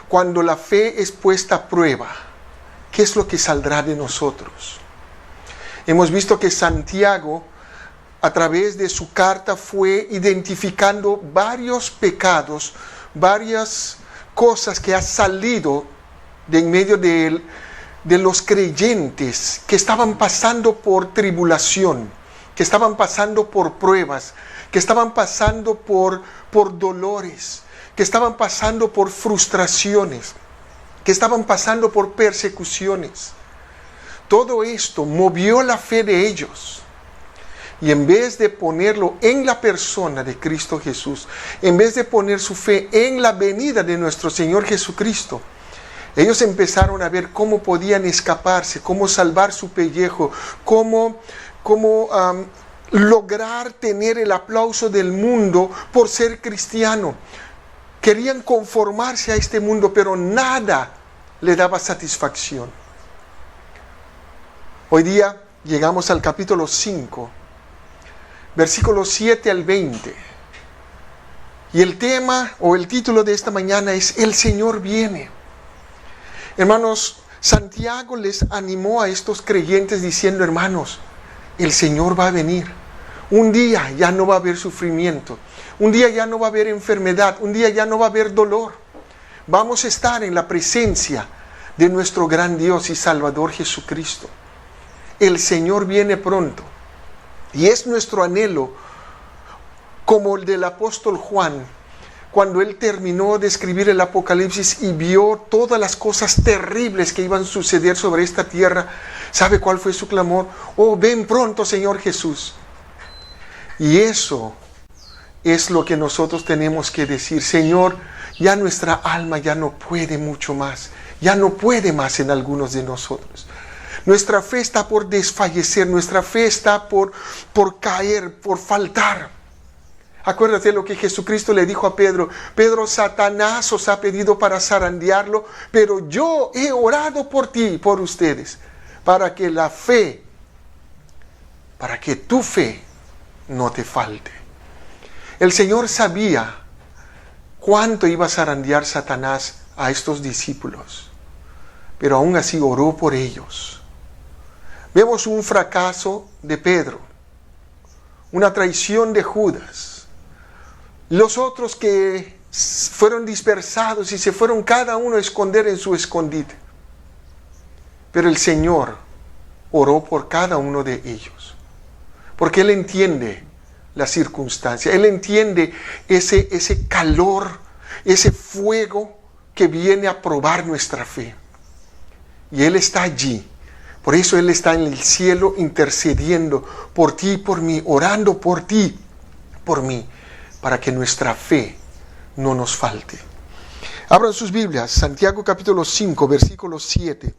cuando la fe es puesta a prueba, ¿qué es lo que saldrá de nosotros? Hemos visto que Santiago, a través de su carta, fue identificando varios pecados, varias cosas que han salido de en medio de los creyentes que estaban pasando por tribulación, que estaban pasando por pruebas, que estaban pasando por dolores, que estaban pasando por frustraciones, que estaban pasando por persecuciones. Todo esto movió la fe de ellos. Y en vez de ponerlo en la persona de Cristo Jesús, en vez de poner su fe en la venida de nuestro Señor Jesucristo, ellos empezaron a ver cómo podían escaparse, cómo salvar su pellejo, cómo lograr tener el aplauso del mundo por ser cristiano. Querían conformarse a este mundo, pero nada le daba satisfacción. Hoy día llegamos al capítulo 5, versículos 7 al 20. Y el tema o el título de esta mañana es El Señor viene. Hermanos, Santiago les animó a estos creyentes diciendo: hermanos, el Señor va a venir. Un día ya no va a haber sufrimiento. Un día ya no va a haber enfermedad. Un día ya no va a haber dolor. Vamos a estar en la presencia de nuestro gran Dios y Salvador Jesucristo. El Señor viene pronto. Y es nuestro anhelo, como el del apóstol Juan, cuando él terminó de escribir el Apocalipsis y vio todas las cosas terribles que iban a suceder sobre esta tierra. ¿Sabe cuál fue su clamor? Oh, ven pronto, Señor Jesús. Y eso es lo que nosotros tenemos que decir: Señor, ya nuestra alma ya no puede mucho más, ya no puede más en algunos de nosotros. Nuestra fe está por desfallecer, nuestra fe está por caer, por faltar. Acuérdate lo que Jesucristo le dijo a Pedro: Pedro, Satanás os ha pedido para zarandearlo, pero yo he orado por ti y por ustedes, para que la fe, para que tu fe no te falte. El Señor sabía cuánto iba a zarandear Satanás a estos discípulos, pero aún así oró por ellos. Vemos un fracaso de Pedro, una traición de Judas, los otros que fueron dispersados y se fueron cada uno a esconder en su escondite. Pero el Señor oró por cada uno de ellos, porque Él entiende la circunstancia, Él entiende ese calor, ese fuego que viene a probar nuestra fe. Y Él está allí. Por eso Él está en el cielo intercediendo por ti y por mí, orando por ti, por mí, para que nuestra fe no nos falte. Abran sus Biblias, Santiago capítulo 5, versículo 7.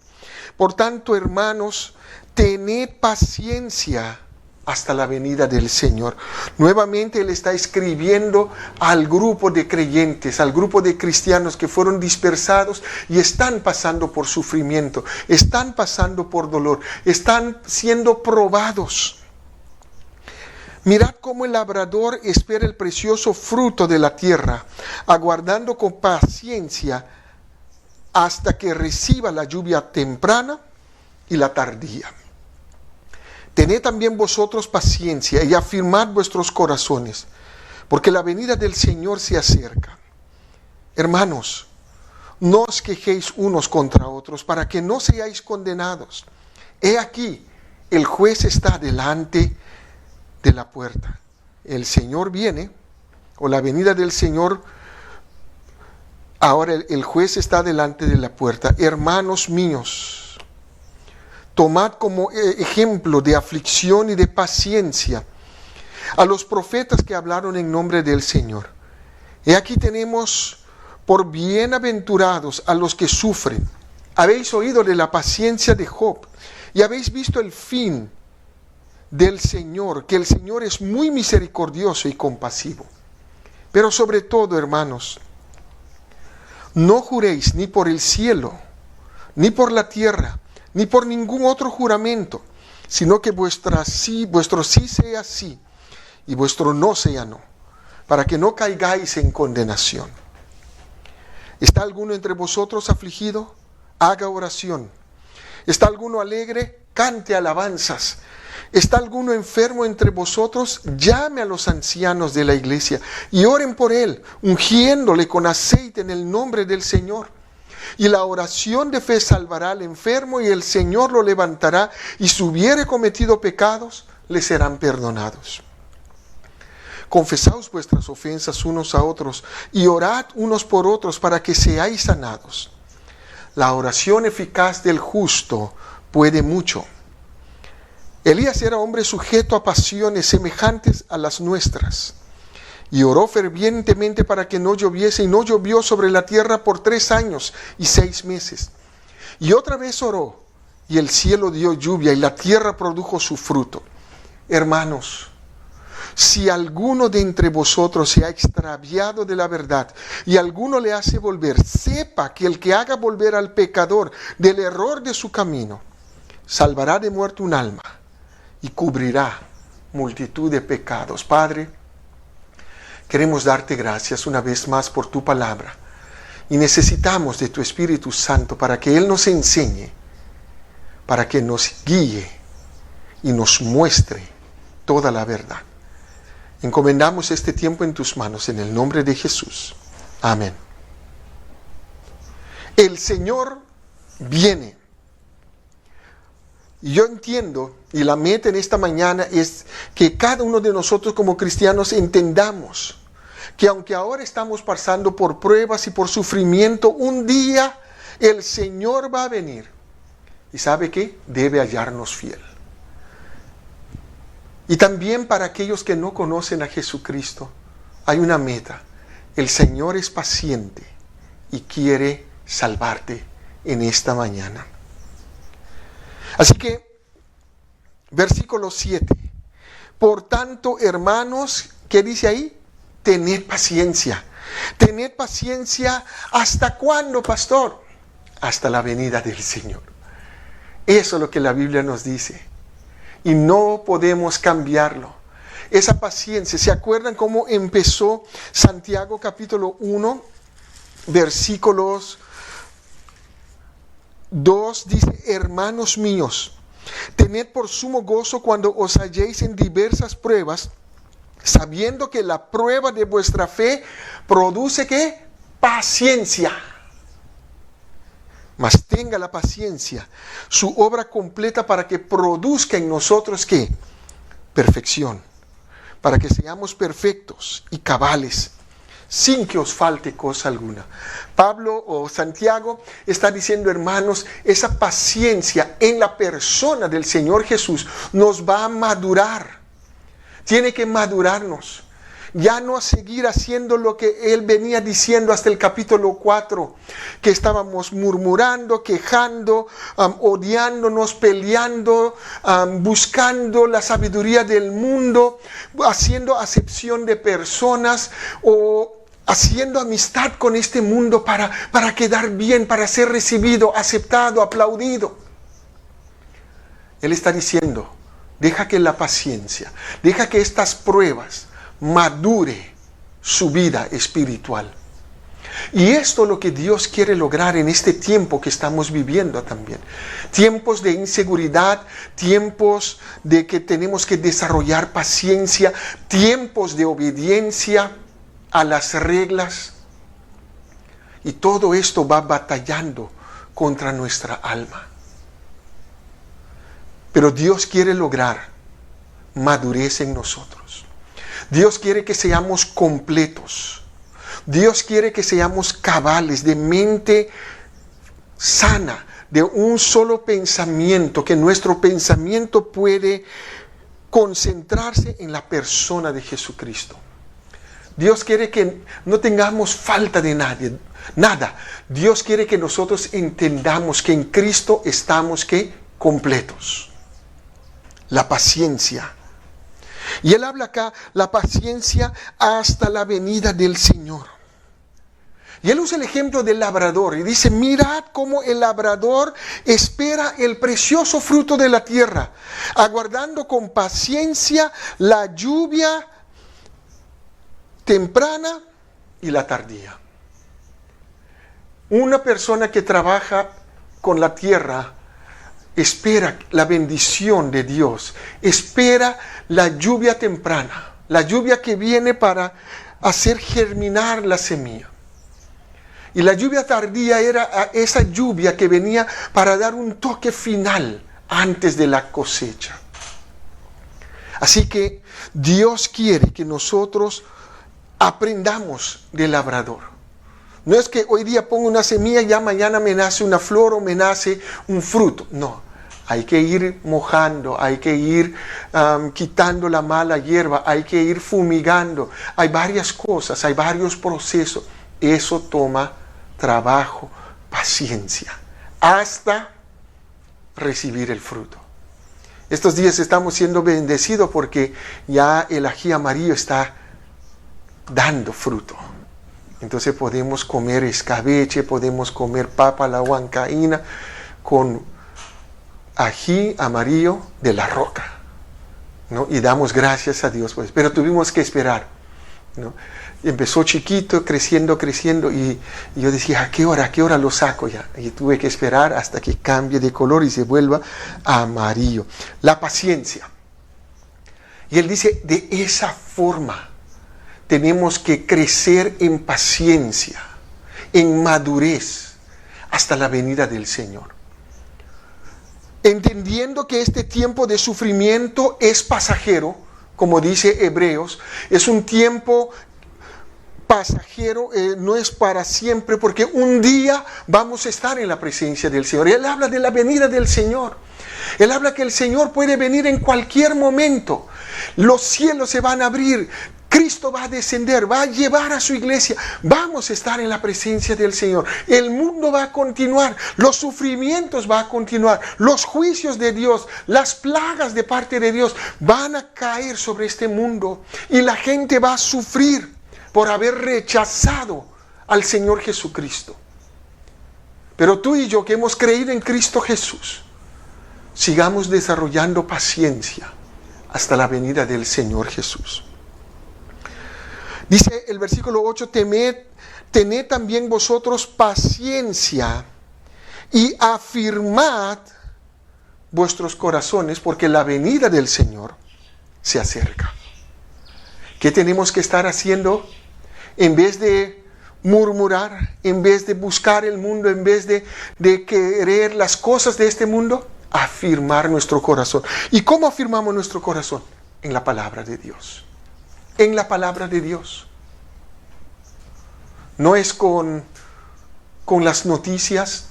Por tanto, hermanos, tened paciencia hasta la venida del Señor. Nuevamente Él está escribiendo al grupo de creyentes, al grupo de cristianos que fueron dispersados y están pasando por sufrimiento, están pasando por dolor, están siendo probados. Mirad cómo el labrador espera el precioso fruto de la tierra, aguardando con paciencia hasta que reciba la lluvia temprana y la tardía. Tened también vosotros paciencia y afirmad vuestros corazones, porque la venida del Señor se acerca. Hermanos, no os quejéis unos contra otros, para que no seáis condenados. He aquí, el juez está delante de la puerta. El Señor viene, o la venida del Señor, ahora el juez está delante de la puerta. Hermanos míos, tomad como ejemplo de aflicción y de paciencia a los profetas que hablaron en nombre del Señor. He aquí tenemos por bienaventurados a los que sufren. Habéis oído de la paciencia de Job y habéis visto el fin del Señor, que el Señor es muy misericordioso y compasivo. Pero sobre todo, hermanos, no juréis ni por el cielo, ni por la tierra, ni por ningún otro juramento, sino que vuestro sí sea sí, y vuestro no sea no, para que no caigáis en condenación. ¿Está alguno entre vosotros afligido? Haga oración. ¿Está alguno alegre? Cante alabanzas. ¿Está alguno enfermo entre vosotros? Llame a los ancianos de la iglesia y oren por él, ungiéndole con aceite en el nombre del Señor. Y la oración de fe salvará al enfermo, y el Señor lo levantará, y si hubiere cometido pecados, le serán perdonados. Confesaos vuestras ofensas unos a otros, y orad unos por otros para que seáis sanados. La oración eficaz del justo puede mucho. Elías era hombre sujeto a pasiones semejantes a las nuestras, y oró fervientemente para que no lloviese, y no llovió sobre la tierra por 3 años y 6 meses. Y otra vez oró, y el cielo dio lluvia, y la tierra produjo su fruto. Hermanos, si alguno de entre vosotros se ha extraviado de la verdad, y alguno le hace volver, sepa que el que haga volver al pecador del error de su camino, salvará de muerte un alma, y cubrirá multitud de pecados. Padre, queremos darte gracias una vez más por tu palabra, y necesitamos de tu Espíritu Santo para que Él nos enseñe, para que nos guíe y nos muestre toda la verdad. Encomendamos este tiempo en tus manos, en el nombre de Jesús. Amén. El Señor viene. Yo entiendo, y la meta en esta mañana es que cada uno de nosotros como cristianos entendamos que aunque ahora estamos pasando por pruebas y por sufrimiento, un día el Señor va a venir. ¿Y sabe qué? Debe hallarnos fiel. Y también para aquellos que no conocen a Jesucristo, hay una meta. El Señor es paciente y quiere salvarte en esta mañana. Así que, versículo 7. Por tanto, hermanos, ¿qué dice ahí? Tened paciencia. Tened paciencia. ¿Hasta cuándo, pastor? Hasta la venida del Señor. Eso es lo que la Biblia nos dice. Y no podemos cambiarlo. Esa paciencia, ¿se acuerdan cómo empezó Santiago capítulo 1, versículos 2? Dice, hermanos míos, tened por sumo gozo cuando os halléis en diversas pruebas, sabiendo que la prueba de vuestra fe produce ¿qué? Paciencia. Mas tenga la paciencia su obra completa para que produzca en nosotros ¿qué? Perfección, para que seamos perfectos y cabales, sin que os falte cosa alguna. Pablo o Santiago está diciendo, hermanos, esa paciencia en la persona del Señor Jesús nos va a madurar. Tiene que madurarnos. Ya no a seguir haciendo lo que él venía diciendo hasta el capítulo 4, que estábamos murmurando, quejando, odiándonos, peleando, buscando la sabiduría del mundo, haciendo acepción de personas o haciendo amistad con este mundo para quedar bien, para ser recibido, aceptado, aplaudido. Él está diciendo, deja que la paciencia, deja que estas pruebas madure su vida espiritual. Y esto es lo que Dios quiere lograr en este tiempo que estamos viviendo también. Tiempos de inseguridad, tiempos de que tenemos que desarrollar paciencia, tiempos de obediencia a las reglas. Y todo esto va batallando contra nuestra alma. Pero Dios quiere lograr madurez en nosotros. Dios quiere que seamos completos. Dios quiere que seamos cabales, de mente sana, de un solo pensamiento, que nuestro pensamiento puede concentrarse en la persona de Jesucristo. Dios quiere que no tengamos falta de nada. Dios quiere que nosotros entendamos que en Cristo estamos ¿qué? Completos. La paciencia. Y él habla acá, la paciencia hasta la venida del Señor. Y él usa el ejemplo del labrador y dice, mirad cómo el labrador espera el precioso fruto de la tierra, aguardando con paciencia la lluvia temprana y la tardía. Una persona que trabaja con la tierra espera la bendición de Dios, espera la lluvia temprana, la lluvia que viene para hacer germinar la semilla. Y la lluvia tardía era esa lluvia que venía para dar un toque final antes de la cosecha. Así que Dios quiere que nosotros aprendamos del labrador. No es que hoy día pongo una semilla y ya mañana me nace una flor o me nace un fruto. No, hay que ir mojando, hay que ir quitando la mala hierba, hay que ir fumigando. Hay varias cosas, hay varios procesos. Eso toma trabajo, paciencia, hasta recibir el fruto. Estos días estamos siendo bendecidos porque ya el ají amarillo está dando fruto. Entonces podemos comer escabeche, podemos comer papa a la huancaína con ají amarillo de la roca, ¿no? Y damos gracias a Dios, pues. Pero tuvimos que esperar, ¿no? Empezó chiquito, creciendo, y yo decía, ¿a qué hora lo saco ya? Y tuve que esperar hasta que cambie de color y se vuelva amarillo. La paciencia. Y él dice, de esa forma tenemos que crecer en paciencia, en madurez, hasta la venida del Señor. Entendiendo que este tiempo de sufrimiento es pasajero, como dice Hebreos, es un tiempo pasajero, no es para siempre, porque un día vamos a estar en la presencia del Señor. Y él habla de la venida del Señor. Él habla que el Señor puede venir en cualquier momento. Los cielos se van a abrir. Cristo va a descender, va a llevar a su iglesia. Vamos a estar en la presencia del Señor. El mundo va a continuar. Los sufrimientos van a continuar. Los juicios de Dios, las plagas de parte de Dios van a caer sobre este mundo. Y la gente va a sufrir por haber rechazado al Señor Jesucristo. Pero tú y yo que hemos creído en Cristo Jesús, sigamos desarrollando paciencia hasta la venida del Señor Jesús. Dice el versículo 8, tened también vosotros paciencia y afirmad vuestros corazones, porque la venida del Señor se acerca. ¿Qué tenemos que estar haciendo? En vez de murmurar, en vez de buscar el mundo, en vez de querer las cosas de este mundo, afirmar nuestro corazón. ¿Y cómo afirmamos nuestro corazón? En la palabra de Dios. En la palabra de Dios. No es con las noticias,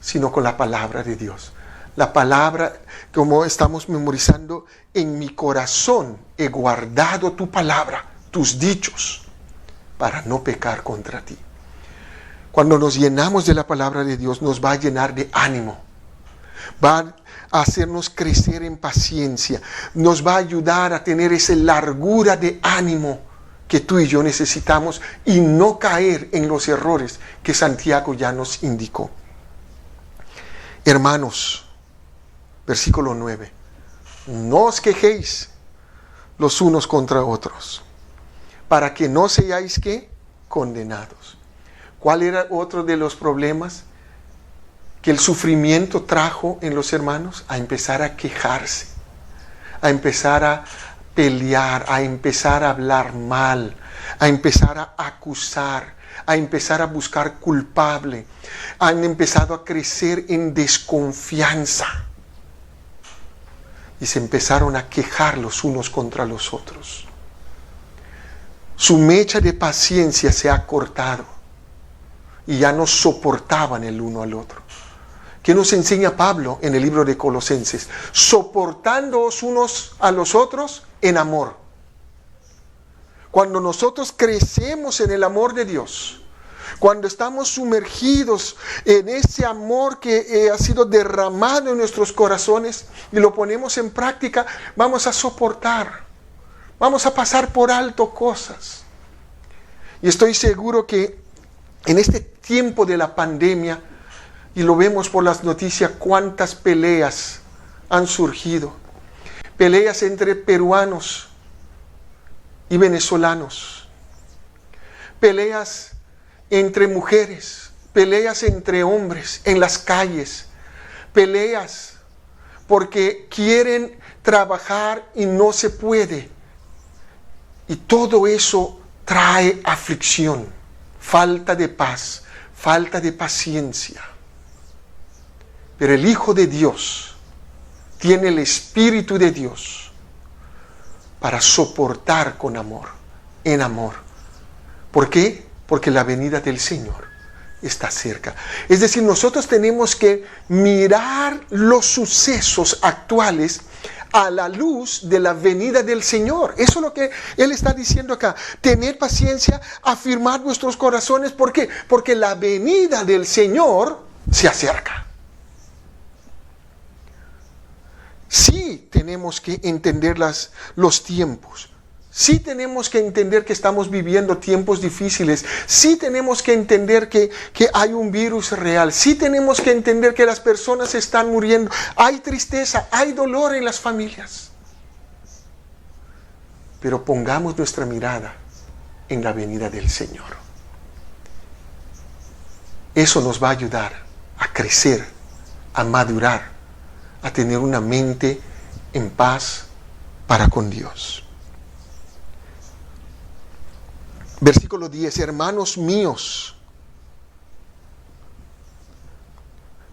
sino con la palabra de Dios. La palabra, como estamos memorizando, en mi corazón he guardado tu palabra, tus dichos, para no pecar contra ti. Cuando nos llenamos de la palabra de Dios, nos va a llenar de ánimo. Va a hacernos crecer en paciencia. Nos va a ayudar a tener esa largura de ánimo que tú y yo necesitamos y no caer en los errores que Santiago ya nos indicó. Hermanos, versículo 9. No os quejéis los unos contra otros, para que no seáis ¿qué? Condenados. ¿Cuál era otro de los problemas que el sufrimiento trajo en los hermanos? A empezar a quejarse, a empezar a pelear, a empezar a hablar mal, a empezar a acusar, a empezar a buscar culpable. Han empezado a crecer en desconfianza y se empezaron a quejar los unos contra los otros. Su mecha de paciencia se ha cortado y ya no soportaban el uno al otro. ¿Qué nos enseña Pablo en el libro de Colosenses? Soportándoos unos a los otros en amor. Cuando nosotros crecemos en el amor de Dios, cuando estamos sumergidos en ese amor que ha sido derramado en nuestros corazones y lo ponemos en práctica, vamos a soportar, vamos a pasar por alto cosas. Y estoy seguro que en este tiempo de la pandemia, y lo vemos por las noticias, cuántas peleas han surgido. Peleas entre peruanos y venezolanos. Peleas entre mujeres peleas entre hombres en las calles, peleas porque quieren trabajar y no se puede. Y todo eso trae aflicción, falta de paz, falta de paciencia. Pero el Hijo de Dios tiene el Espíritu de Dios para soportar con amor, en amor. ¿Por qué? Porque la venida del Señor está cerca. Es decir, nosotros tenemos que mirar los sucesos actuales a la luz de la venida del Señor. Eso es lo que Él está diciendo acá. Tener paciencia, afirmar vuestros corazones. ¿Por qué? Porque la venida del Señor se acerca. Sí tenemos que entender los tiempos. Sí tenemos que entender que estamos viviendo tiempos difíciles. Sí tenemos que entender que hay un virus real. Sí tenemos que entender que las personas están muriendo. Hay tristeza, hay dolor en las familias. Pero pongamos nuestra mirada en la venida del Señor. Eso nos va a ayudar a crecer, a madurar, a tener una mente en paz para con Dios. Versículo 10, hermanos míos.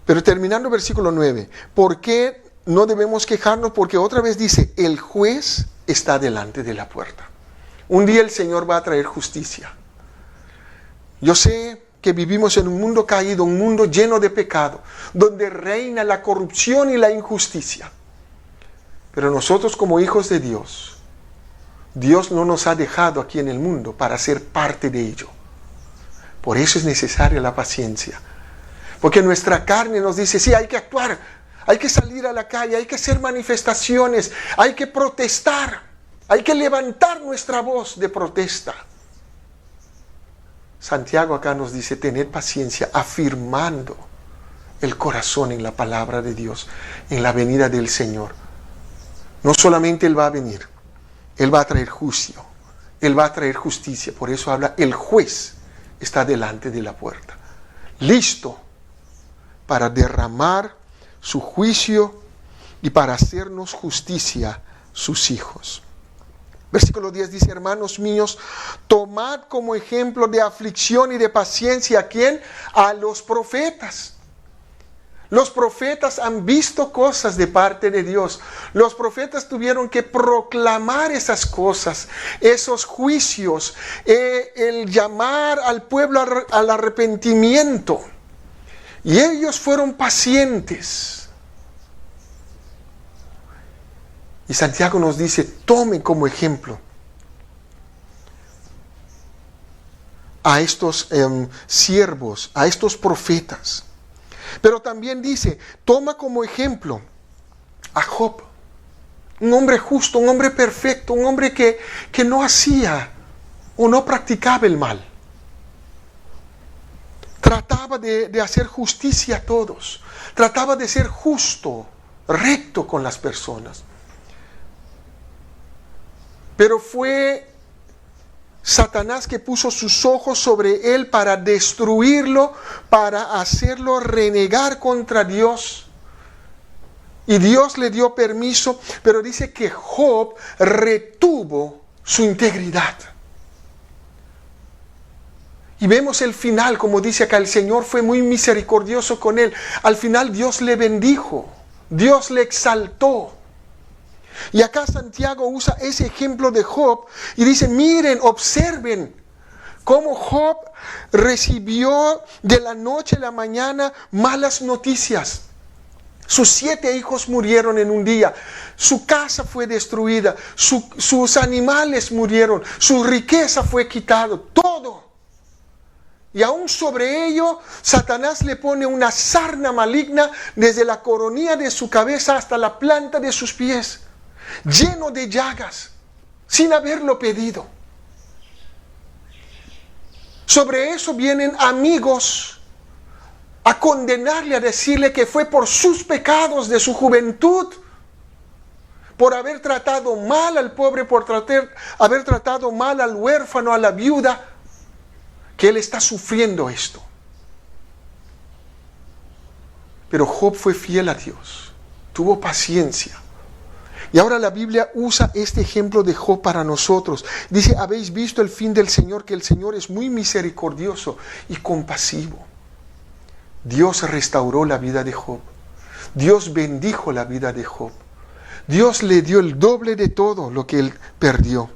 Pero terminando versículo 9, ¿por qué no debemos quejarnos? Porque otra vez dice, el juez está delante de la puerta. Un día el Señor va a traer justicia. Yo sé que vivimos en un mundo caído, un mundo lleno de pecado, donde reina la corrupción y la injusticia. Pero nosotros como hijos de Dios, Dios no nos ha dejado aquí en el mundo para ser parte de ello. Por eso es necesaria la paciencia. Porque nuestra carne nos dice, sí, hay que actuar, hay que salir a la calle, hay que hacer manifestaciones, hay que protestar, hay que levantar nuestra voz de protesta. Santiago acá nos dice, tener paciencia, afirmando el corazón en la palabra de Dios, en la venida del Señor. No solamente Él va a venir, Él va a traer juicio, Él va a traer justicia. Por eso habla, el juez está delante de la puerta, listo para derramar su juicio y para hacernos justicia sus hijos. Versículo 10 dice, hermanos míos, tomad como ejemplo de aflicción y de paciencia, ¿a quién? A los profetas. Los profetas han visto cosas de parte de Dios. Los profetas tuvieron que proclamar esas cosas, esos juicios, el llamar al pueblo al arrepentimiento. Y ellos fueron pacientes. Y Santiago nos dice, tomen como ejemplo a estos siervos, a estos profetas. Pero también dice, toma como ejemplo a Job, un hombre justo, un hombre perfecto, un hombre que no hacía o no practicaba el mal. Trataba de hacer justicia a todos, trataba de ser justo, recto con las personas. Pero fue Satanás que puso sus ojos sobre él para destruirlo, para hacerlo renegar contra Dios. Y Dios le dio permiso, pero dice que Job retuvo su integridad. Y vemos el final, como dice acá, el Señor fue muy misericordioso con él. Al final Dios le bendijo, Dios le exaltó. Y acá Santiago usa ese ejemplo de Job y dice, miren, observen cómo Job recibió de la noche a la mañana malas noticias. Sus 7 hijos murieron en un día, su casa fue destruida, sus animales murieron, su riqueza fue quitada, todo. Y aún sobre ello, Satanás le pone una sarna maligna desde la coronilla de su cabeza hasta la planta de sus pies, lleno de llagas, sin haberlo pedido. Sobre eso vienen amigos a condenarle, a decirle que fue por sus pecados de su juventud, por haber tratado mal al pobre, por haber tratado mal al huérfano, a la viuda, que él está sufriendo esto. Pero Job fue fiel a Dios, tuvo paciencia. Y ahora la Biblia usa este ejemplo de Job para nosotros. Dice, habéis visto el fin del Señor, que el Señor es muy misericordioso y compasivo. Dios restauró la vida de Job. Dios bendijo la vida de Job. Dios le dio el doble de todo lo que él perdió.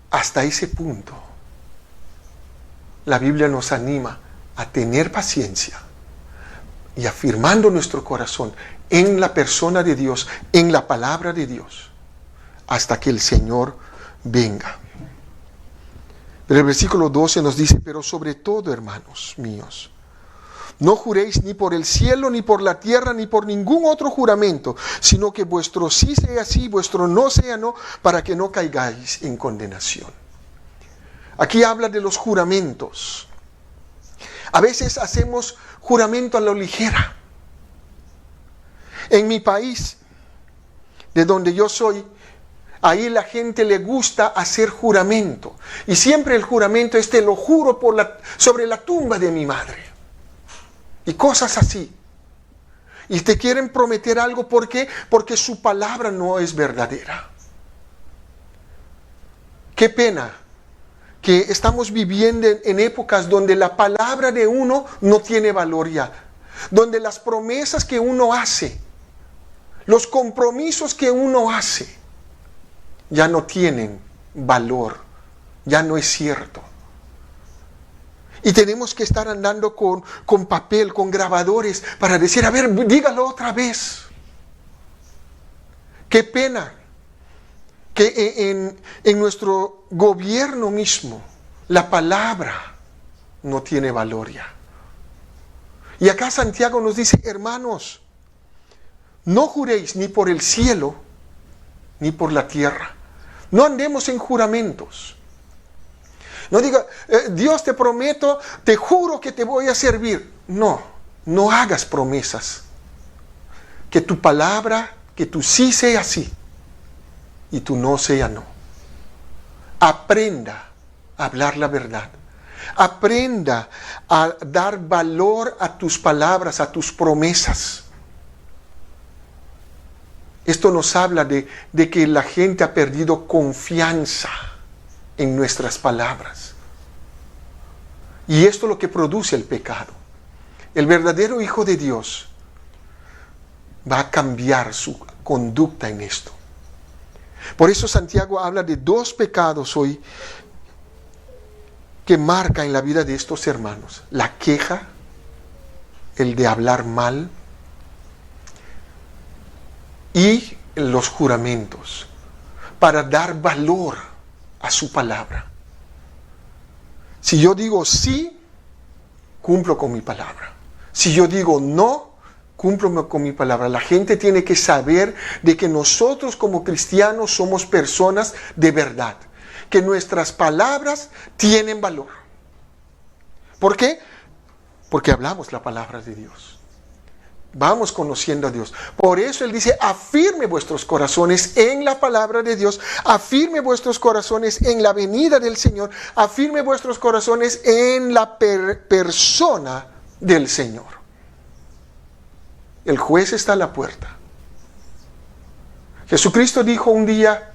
Hasta ese punto, la Biblia nos anima a tener paciencia y afirmando nuestro corazón en la persona de Dios, en la palabra de Dios, hasta que el Señor venga. Pero el versículo 12 nos dice, pero sobre todo, hermanos míos, no juréis ni por el cielo, ni por la tierra, ni por ningún otro juramento, sino que vuestro sí sea sí, vuestro no sea no, para que no caigáis en condenación. Aquí habla de los juramentos. A veces hacemos juramento a la ligera. En mi país, de donde yo soy, ahí la gente le gusta hacer juramento. Y siempre el juramento es, te lo juro sobre la tumba de mi madre. Y cosas así. Y te quieren prometer algo, ¿por qué? Porque su palabra no es verdadera. Qué pena que estamos viviendo en épocas donde la palabra de uno no tiene valor ya. Donde las promesas que uno hace, los compromisos que uno hace, ya no tienen valor, ya no es cierto. Y tenemos que estar andando con papel, con grabadores, para decir, a ver, dígalo otra vez. Qué pena que en nuestro gobierno mismo, la palabra no tiene valor ya. Y acá Santiago nos dice, hermanos, no juréis ni por el cielo, ni por la tierra. No andemos en juramentos. No diga, Dios te prometo, te juro que te voy a servir. No, no hagas promesas. Que tu palabra, que tu sí sea sí y tu no sea no. Aprenda a hablar la verdad. Aprenda a dar valor a tus palabras, a tus promesas. Esto nos habla de que la gente ha perdido confianza en nuestras palabras. Y esto es lo que produce el pecado. El verdadero Hijo de Dios va a cambiar su conducta en esto. Por eso Santiago habla de dos pecados hoy que marca en la vida de estos hermanos. La queja, el de hablar mal, y los juramentos, para dar valor a su palabra. Si yo digo sí, cumplo con mi palabra. Si yo digo no, cumplo con mi palabra. La gente tiene que saber de que nosotros como cristianos somos personas de verdad, que nuestras palabras tienen valor. ¿Por qué? Porque hablamos la palabra de Dios. Vamos conociendo a Dios. Por eso Él dice, afirme vuestros corazones en la palabra de Dios, afirme vuestros corazones en la venida del Señor, afirme vuestros corazones en la persona del Señor. El juez está a la puerta. Jesucristo dijo un día,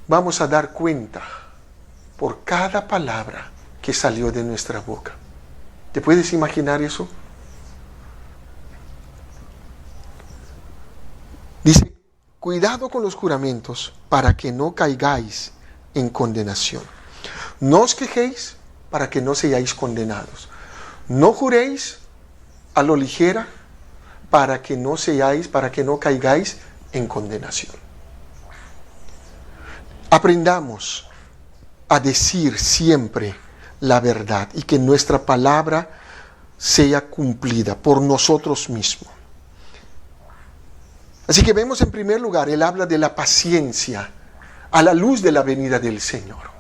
vamos a dar cuenta por cada palabra que salió de nuestra boca. ¿Te puedes imaginar eso? Dice, cuidado con los juramentos para que no caigáis en condenación. No os quejéis para que no seáis condenados. No juréis a lo ligera para que no caigáis en condenación. Aprendamos a decir siempre la verdad y que nuestra palabra sea cumplida por nosotros mismos. Así que vemos en primer lugar, Él habla de la paciencia a la luz de la venida del Señor.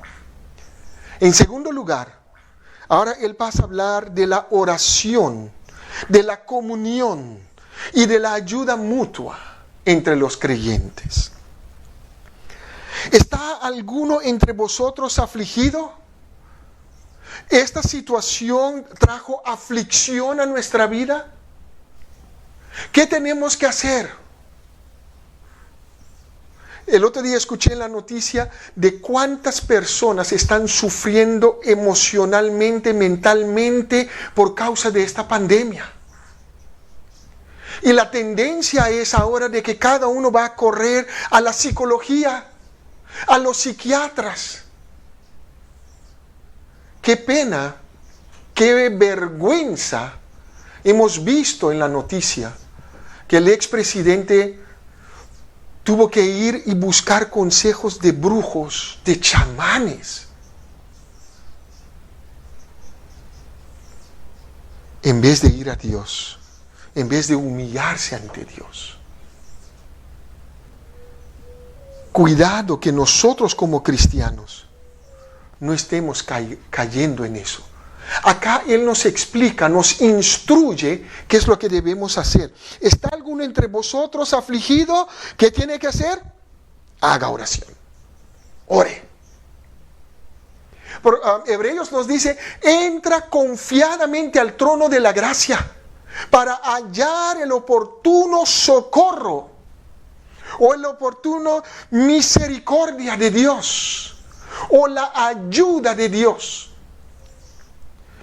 En segundo lugar, ahora Él pasa a hablar de la oración, de la comunión y de la ayuda mutua entre los creyentes. ¿Está alguno entre vosotros afligido? ¿Esta situación trajo aflicción a nuestra vida? ¿Qué tenemos que hacer? El otro día escuché en la noticia de cuántas personas están sufriendo emocionalmente, mentalmente por causa de esta pandemia. Y la tendencia es ahora de que cada uno va a correr a la psicología, a los psiquiatras. Qué pena, qué vergüenza hemos visto en la noticia que el expresidente tuvo que ir y buscar consejos de brujos, de chamanes, en vez de ir a Dios, en vez de humillarse ante Dios. Cuidado que nosotros como cristianos no estemos cayendo en eso. Acá Él nos explica, nos instruye qué es lo que debemos hacer. ¿Está alguno entre vosotros afligido? ¿Qué tiene que hacer? Haga oración. Ore. Hebreos nos dice, entra confiadamente al trono de la gracia para hallar el oportuno socorro o el oportuno misericordia de Dios o la ayuda de Dios.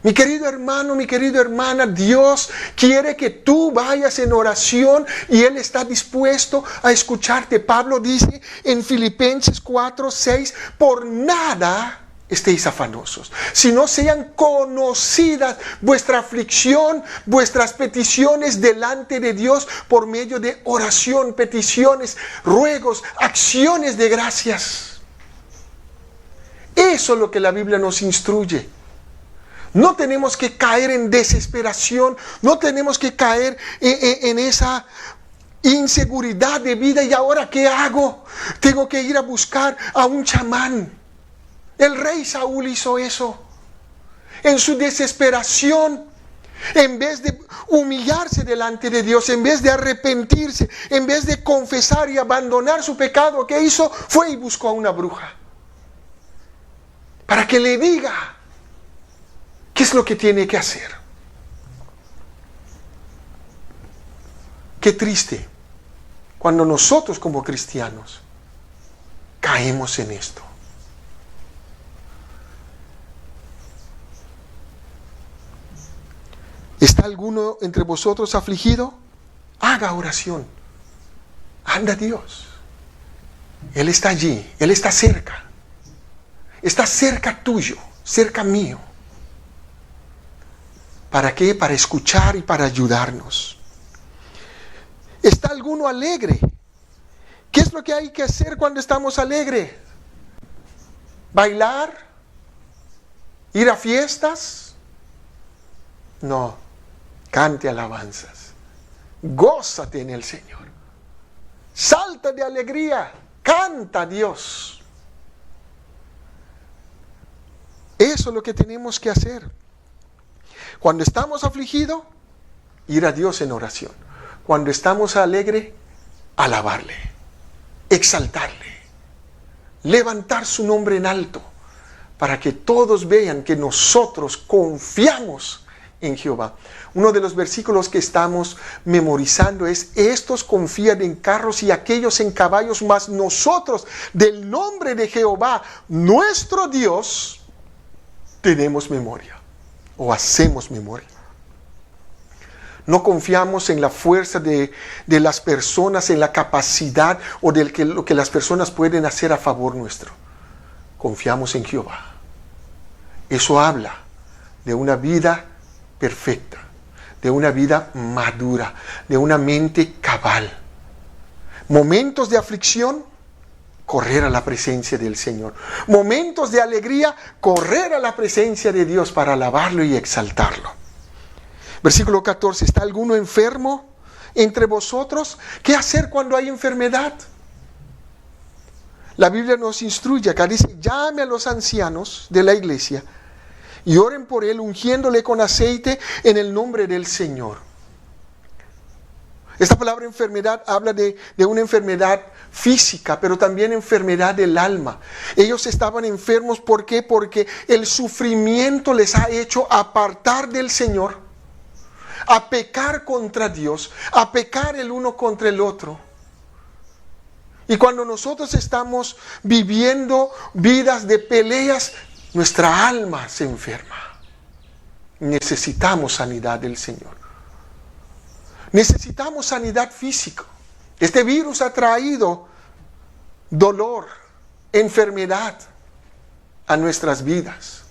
Mi querido hermano, mi querida hermana, Dios quiere que tú vayas en oración y Él está dispuesto a escucharte. Pablo dice en Filipenses 4:6, por nada estéis afanosos, sino sean conocidas vuestra aflicción, vuestras peticiones delante de Dios por medio de oración, peticiones, ruegos, acciones de gracias. Eso es lo que la Biblia nos instruye. No tenemos que caer en desesperación, no tenemos que caer en esa inseguridad de vida. ¿Y ahora qué hago? Tengo que ir a buscar a un chamán. El rey Saúl hizo eso. En su desesperación, en vez de humillarse delante de Dios, en vez de arrepentirse, en vez de confesar y abandonar su pecado, ¿qué hizo? Fue y buscó a una bruja para que le diga ¿qué es lo que tiene que hacer? Qué triste cuando nosotros como cristianos caemos en esto. ¿Está alguno entre vosotros afligido? Haga oración. Anda a Dios. Él está allí, Él está cerca. Está cerca tuyo, cerca mío. ¿Para qué? Para escuchar y para ayudarnos. ¿Está alguno alegre? ¿Qué es lo que hay que hacer cuando estamos alegres? ¿Bailar? ¿Ir a fiestas? No, cante alabanzas. Gózate en el Señor. Salta de alegría, canta a Dios. Eso es lo que tenemos que hacer. Cuando estamos afligidos, ir a Dios en oración. Cuando estamos alegres, alabarle, exaltarle, levantar su nombre en alto, para que todos vean que nosotros confiamos en Jehová. Uno de los versículos que estamos memorizando es: estos confían en carros y aquellos en caballos, mas nosotros del nombre de Jehová, nuestro Dios, tenemos memoria. O hacemos memoria. No confiamos en la fuerza de las personas, en la capacidad o de lo que las personas pueden hacer a favor nuestro. Confiamos en Jehová. Eso habla de una vida perfecta, de una vida madura, de una mente cabal. Momentos de aflicción, correr a la presencia del Señor. Momentos de alegría, correr a la presencia de Dios para alabarlo y exaltarlo. Versículo 14, ¿está alguno enfermo entre vosotros? ¿Qué hacer cuando hay enfermedad? La Biblia nos instruye, acá dice, llame a los ancianos de la iglesia y oren por él, ungiéndole con aceite en el nombre del Señor. Esta palabra enfermedad habla de una enfermedad física, pero también enfermedad del alma. Ellos estaban enfermos, ¿por qué? Porque el sufrimiento les ha hecho apartar del Señor, a pecar contra Dios, a pecar el uno contra el otro. Y cuando nosotros estamos viviendo vidas de peleas, nuestra alma se enferma. Necesitamos sanidad del Señor. Necesitamos sanidad física. Este virus ha traído dolor, enfermedad a nuestras vidas.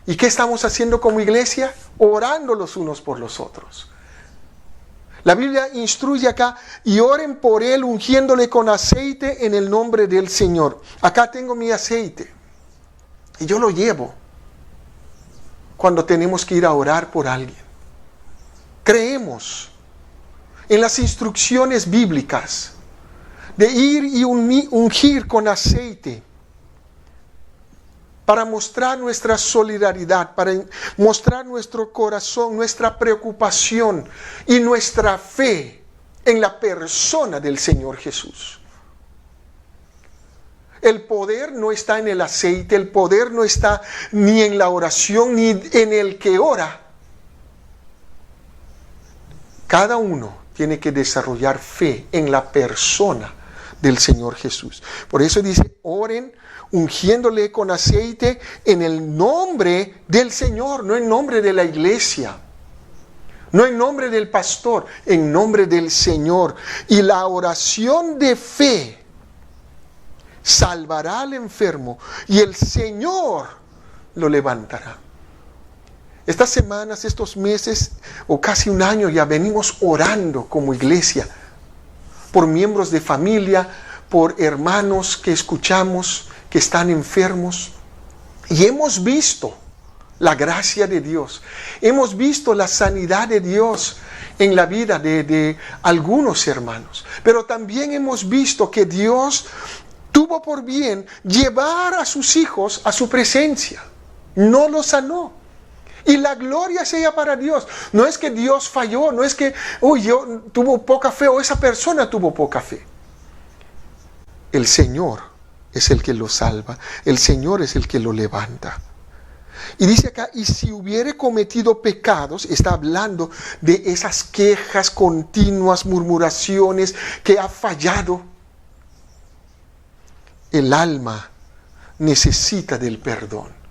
¿Y qué estamos haciendo como iglesia? Orando los unos por los otros. La Biblia instruye acá: y oren por él ungiéndole con aceite en el nombre del Señor. Acá tengo mi aceite y yo lo llevo cuando tenemos que ir a orar por alguien. Creemos en las instrucciones bíblicas de ir y ungir con aceite para mostrar nuestra solidaridad, para mostrar nuestro corazón, nuestra preocupación y nuestra fe en la persona del Señor Jesús. El poder no está en el aceite, el poder no está ni en la oración ni en el que ora. Cada uno tiene que desarrollar fe en la persona del Señor Jesús. Por eso dice: oren ungiéndole con aceite en el nombre del Señor, no en nombre de la iglesia, no en nombre del pastor, en nombre del Señor. Y la oración de fe salvará al enfermo y el Señor lo levantará. Estas semanas, estos meses o casi un año ya venimos orando como iglesia por miembros de familia, por hermanos que escuchamos que están enfermos, y hemos visto la gracia de Dios, hemos visto la sanidad de Dios en la vida de algunos hermanos, pero también hemos visto que Dios tuvo por bien llevar a sus hijos a su presencia, no los sanó. Y la gloria sea para Dios. No es que Dios falló, no es que yo tuvo poca fe o esa persona tuvo poca fe. El Señor es el que lo salva, el Señor es el que lo levanta. Y dice acá: y si hubiere cometido pecados, está hablando de esas quejas continuas, murmuraciones que ha fallado. El alma necesita del perdón.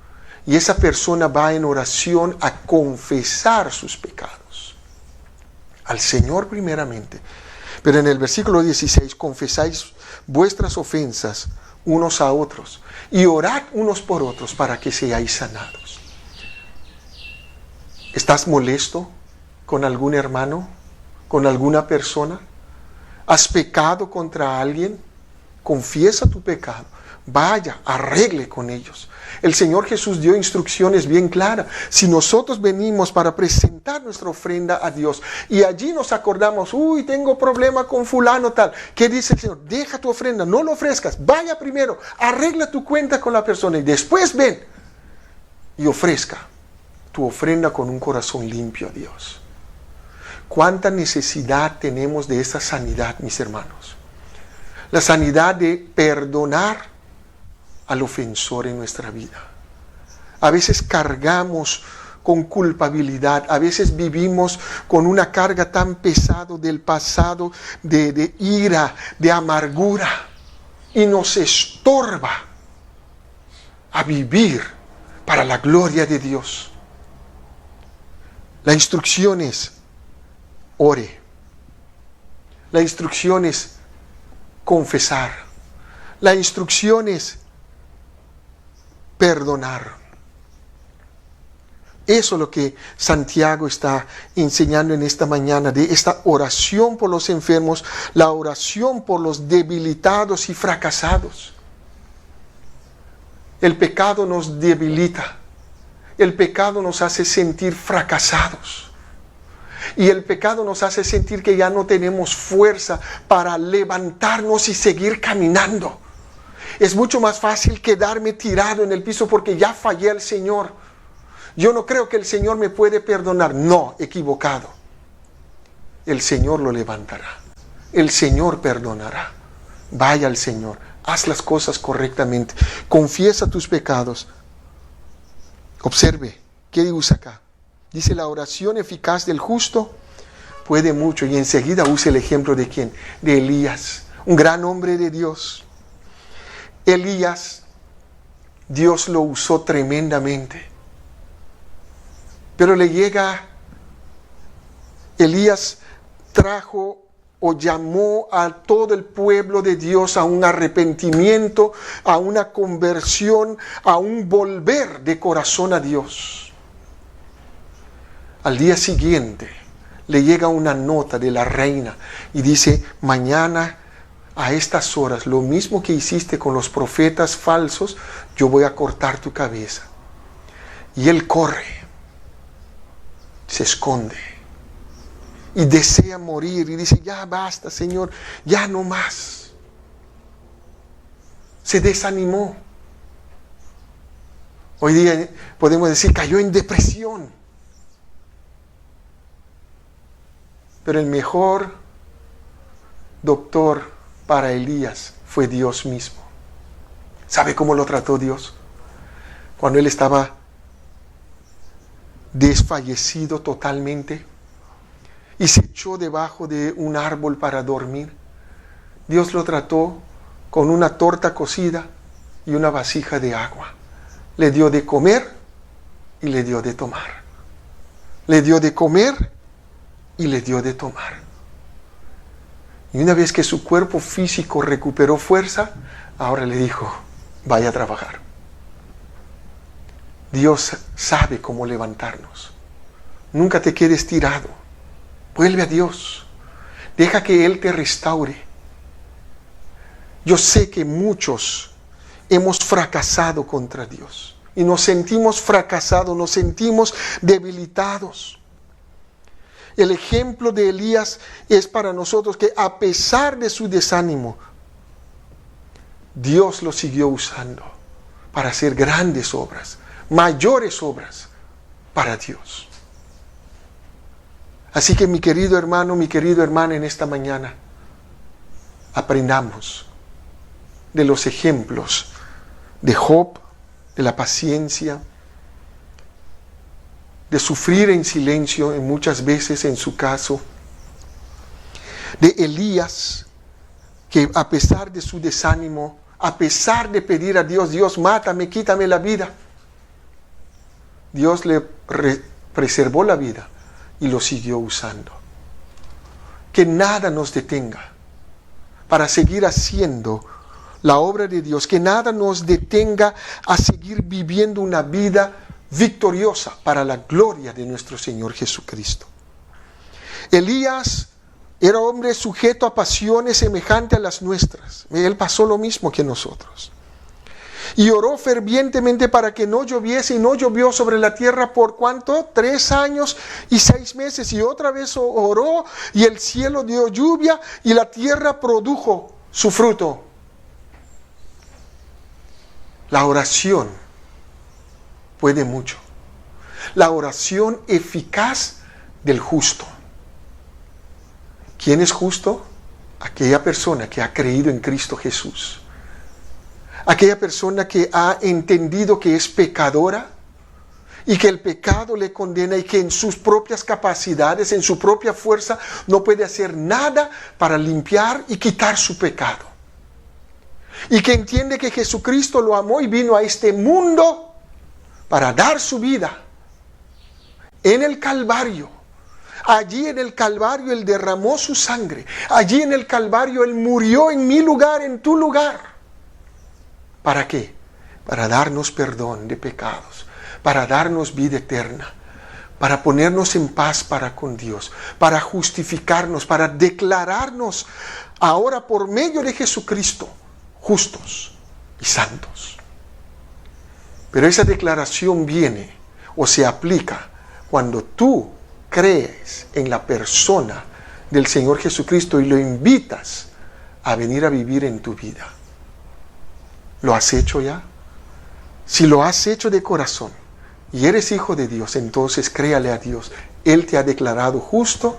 Y esa persona va en oración a confesar sus pecados al Señor primeramente. Pero en el versículo 16: confesáis vuestras ofensas unos a otros y orad unos por otros para que seáis sanados. ¿Estás molesto con algún hermano? ¿Con alguna persona? ¿Has pecado contra alguien? Confiesa tu pecado. Vaya, arregle con ellos. El Señor Jesús dio instrucciones bien claras. Si nosotros venimos para presentar nuestra ofrenda a Dios y allí nos acordamos: tengo problema con fulano tal, ¿qué dice el Señor? Deja tu ofrenda, no lo ofrezcas, vaya primero, arregla tu cuenta con la persona y después ven y ofrezca tu ofrenda con un corazón limpio a Dios. ¿Cuánta necesidad tenemos de esa sanidad, mis hermanos? La sanidad de perdonar al ofensor en nuestra vida. A veces cargamos con culpabilidad, a veces vivimos con una carga tan pesada del pasado, de ira, de amargura, y nos estorba a vivir para la gloria de Dios. La instrucción es: ore. La instrucción es confesar. La instrucción es perdonar. Eso es lo que Santiago está enseñando en esta mañana, de esta oración por los enfermos, la oración por los debilitados y fracasados. El pecado nos debilita, el pecado nos hace sentir fracasados. Y el pecado nos hace sentir que ya no tenemos fuerza para levantarnos y seguir caminando. Es mucho más fácil quedarme tirado en el piso porque ya fallé al Señor. Yo no creo que el Señor me puede perdonar. No, equivocado. el Señor lo levantará. El Señor perdonará. Vaya al Señor. Haz las cosas correctamente. Confiesa tus pecados. Observe, ¿qué usa acá? Dice, la oración eficaz del justo puede mucho. Y enseguida usa el ejemplo de ¿quién? De Elías, un gran hombre de Dios. Elías, Dios lo usó tremendamente. Pero le llega, Elías trajo o llamó a todo el pueblo de Dios a un arrepentimiento, a una conversión, a un volver de corazón a Dios. Al día siguiente le llega una nota de la reina y dice, mañana a estas horas, lo mismo que hiciste con los profetas falsos, yo voy a cortar tu cabeza. Y él corre, se esconde y desea morir y dice, ya basta, Señor, ya no más. Se desanimó. Hoy día podemos decir, cayó en depresión. Pero el mejor doctor para Elías fue Dios mismo. ¿Sabe cómo lo trató Dios? Cuando él estaba desfallecido totalmente y se echó debajo de un árbol para dormir, Dios lo trató con una torta cocida y una vasija de agua. Le dio de comer y le dio de tomar. Le dio de comer y le dio de tomar. Y una vez que su cuerpo físico recuperó fuerza, ahora le dijo, vaya a trabajar. Dios sabe cómo levantarnos. Nunca te quedes tirado. Vuelve a Dios. Deja que Él te restaure. Yo sé que muchos hemos fracasado contra Dios. Y nos sentimos fracasados, nos sentimos debilitados. El ejemplo de Elías es para nosotros que a pesar de su desánimo, Dios lo siguió usando para hacer grandes obras, mayores obras para Dios. Así que mi querido hermano, mi querida hermana, en esta mañana, aprendamos de los ejemplos de Job, de la paciencia, de sufrir en silencio en muchas veces en su caso, de Elías, que a pesar de su desánimo, a pesar de pedir a Dios, Dios mátame, quítame la vida, Dios le preservó la vida y lo siguió usando. Que nada nos detenga para seguir haciendo la obra de Dios, que nada nos detenga a seguir viviendo una vida victoriosa para la gloria de nuestro Señor Jesucristo. Elías era hombre sujeto a pasiones semejantes a las nuestras. Él pasó lo mismo que nosotros. Y oró fervientemente para que no lloviese, y no llovió sobre la tierra por ¿cuánto? 3 años y 6 meses. Y otra vez oró y el cielo dio lluvia y la tierra produjo su fruto. La oración puede mucho. La oración eficaz del justo. ¿Quién es justo? Aquella persona que ha creído en Cristo Jesús. Aquella persona que ha entendido que es pecadora y que el pecado le condena y que en sus propias capacidades, en su propia fuerza, no puede hacer nada para limpiar y quitar su pecado. Y que entiende que Jesucristo lo amó y vino a este mundo para dar su vida en el Calvario. Allí en el Calvario Él derramó su sangre. Allí en el Calvario Él murió en mi lugar, en tu lugar. ¿Para qué? Para darnos perdón de pecados, para darnos vida eterna, para ponernos en paz para con Dios, para justificarnos, para declararnos ahora por medio de Jesucristo justos y santos. Pero esa declaración viene o se aplica cuando tú crees en la persona del Señor Jesucristo y lo invitas a venir a vivir en tu vida. ¿Lo has hecho ya? Si lo has hecho de corazón y eres hijo de Dios, entonces créale a Dios. Él te ha declarado justo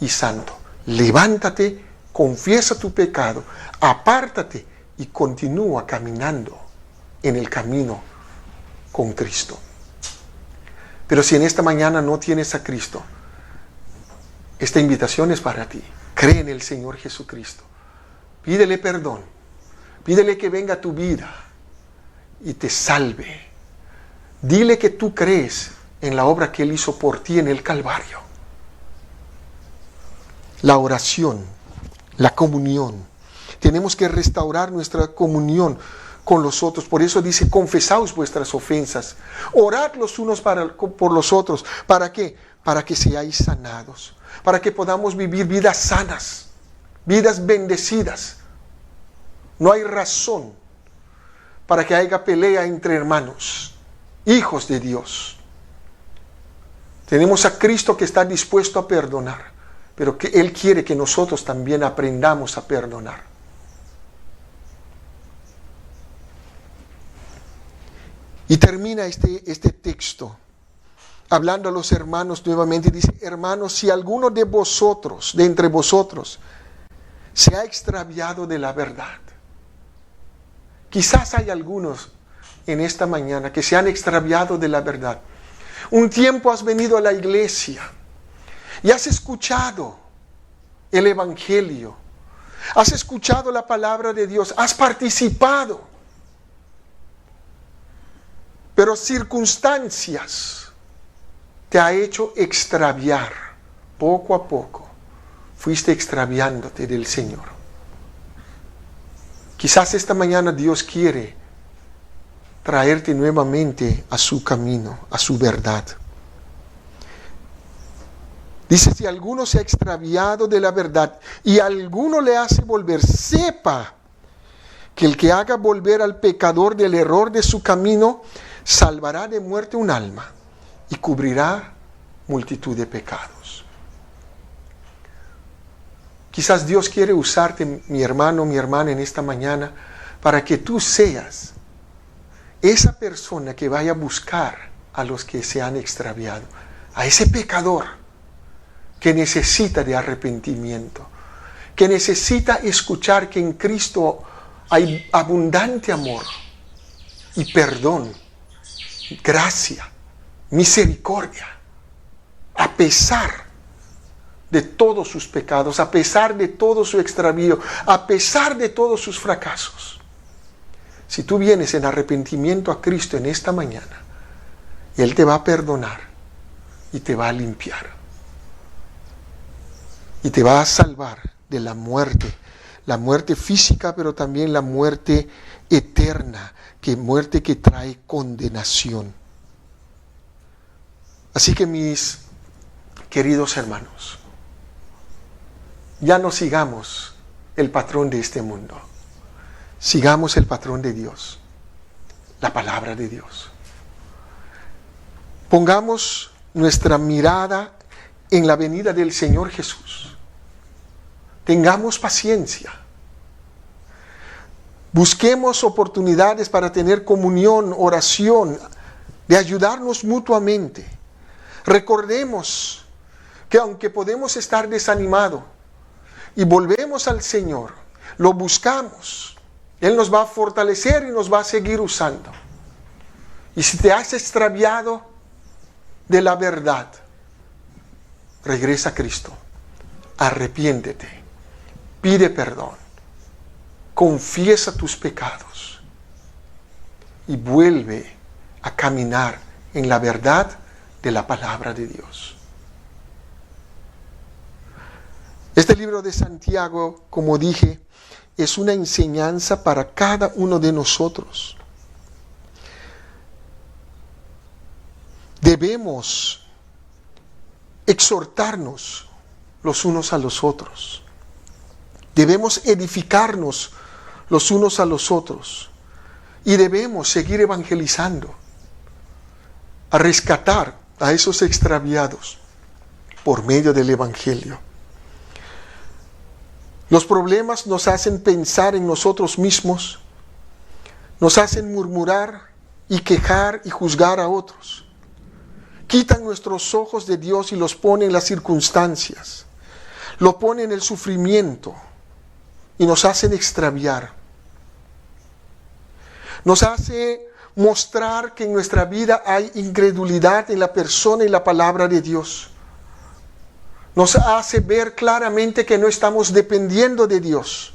y santo. Levántate, confiesa tu pecado, apártate y continúa caminando en el camino con Cristo. Pero si en esta mañana no tienes a Cristo, esta invitación es para ti. Cree en el Señor Jesucristo. Pídele perdón. Pídele que venga a tu vida y te salve. Dile que tú crees en la obra que Él hizo por ti en el Calvario. La oración, la comunión. Tenemos que restaurar nuestra comunión con los otros. Por eso dice, confesaos vuestras ofensas. Orad los unos por los otros. ¿Para qué? Para que seáis sanados. Para que podamos vivir vidas sanas, vidas bendecidas. No hay razón para que haya pelea entre hermanos, hijos de Dios. Tenemos a Cristo que está dispuesto a perdonar, pero que Él quiere que nosotros también aprendamos a perdonar. Y termina este texto hablando a los hermanos nuevamente. Dice, hermanos, si alguno de vosotros, de entre vosotros, se ha extraviado de la verdad. Quizás hay algunos en esta mañana que se han extraviado de la verdad. Un tiempo has venido a la iglesia y has escuchado el Evangelio. Has escuchado la palabra de Dios. Has participado. Pero circunstancias te ha hecho extraviar. Poco a poco fuiste extraviándote del Señor. Quizás esta mañana Dios quiere traerte nuevamente a su camino, a su verdad. Dice, si alguno se ha extraviado de la verdad y alguno le hace volver, sepa que el que haga volver al pecador del error de su camino, salvará de muerte un alma y cubrirá multitud de pecados. Quizás Dios quiere usarte, mi hermano, mi hermana, en esta mañana, para que tú seas esa persona que vaya a buscar a los que se han extraviado, a ese pecador que necesita de arrepentimiento, que necesita escuchar que en Cristo hay abundante amor y perdón, gracia, misericordia, a pesar de todos sus pecados, a pesar de todo su extravío, a pesar de todos sus fracasos. Si tú vienes en arrepentimiento a Cristo en esta mañana, Él te va a perdonar y te va a limpiar. Y te va a salvar de la muerte física, pero también la muerte eterna, muerte que trae condenación. Así que mis queridos hermanos, ya no sigamos el patrón de este mundo. Sigamos el patrón de Dios, la palabra de Dios. Pongamos nuestra mirada en la venida del Señor Jesús. Tengamos paciencia. Busquemos oportunidades para tener comunión, oración, de ayudarnos mutuamente. Recordemos que aunque podemos estar desanimados y volvemos al Señor, lo buscamos, Él nos va a fortalecer y nos va a seguir usando. Y si te has extraviado de la verdad, regresa a Cristo, arrepiéntete, pide perdón, confiesa tus pecados y vuelve a caminar en la verdad de la palabra de Dios. Este libro de Santiago, como dije, es una enseñanza para cada uno de nosotros. Debemos exhortarnos los unos a los otros. Debemos edificarnos los unos a los otros. Y debemos seguir evangelizando, a rescatar a esos extraviados por medio del Evangelio. Los problemas nos hacen pensar en nosotros mismos, nos hacen murmurar y quejar y juzgar a otros. Quitan nuestros ojos de Dios y los ponen en las circunstancias. lo pone en el sufrimiento y nos hacen extraviar. Nos hace mostrar que en nuestra vida hay incredulidad en la persona y la palabra de Dios. Nos hace ver claramente que no estamos dependiendo de Dios.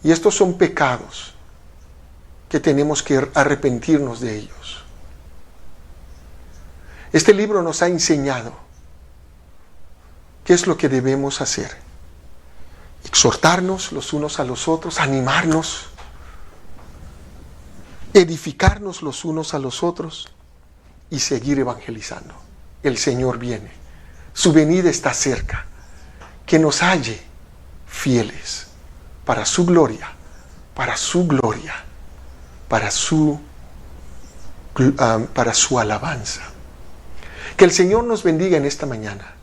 Y estos son pecados que tenemos que arrepentirnos de ellos. Este libro nos ha enseñado qué es lo que debemos hacer. Exhortarnos los unos a los otros, animarnos, edificarnos los unos a los otros y seguir evangelizando. El Señor viene. Su venida está cerca. Que nos halle fieles para su gloria, para su gloria, para su alabanza. Que el Señor nos bendiga en esta mañana.